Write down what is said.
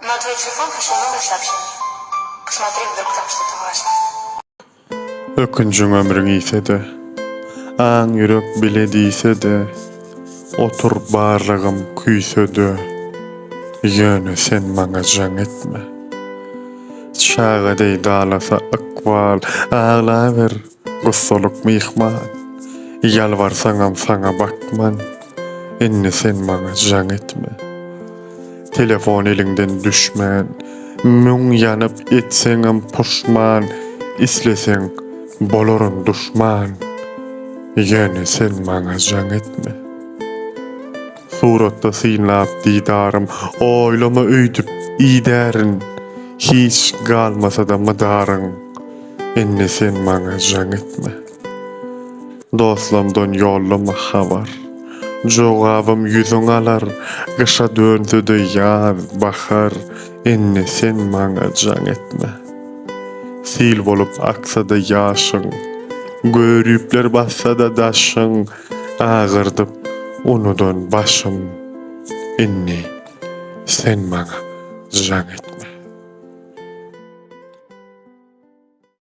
На твой телефон пришло новое сообщение. Посмотри, вдруг там что-то важное. Öküncüň ömrüň ise-de, aň ýürek bile diýse-de, otur barlygym küýse-de, ýöne sen maňa jaň etme. Şagadey dalasa akwal, ağlaber, gussoluk mihman. Yalvarsaňam saňa bakman, enne sen maňa jaň etme. Telefon elinden düşmän, müň ýanyp etseňem puşman, isleseň bolaryn duşman, ýöne sen maňa jaň etme. Suratda synlap didarym, oýlama öýdüp iýdärin, hiç galmasa da mydaryň, enne sen maňa jaň etme. Dostlamdan ýollama habar, jogabym ýüzüň alar, gysha dönse-de ýaz, bahar, enne sen maňa jaň etme. Sil bolup aksa-da ýaşyň, görüpler bassa-da daşyň, agyrdyp unudan başym, enne sen maňa jaň etme.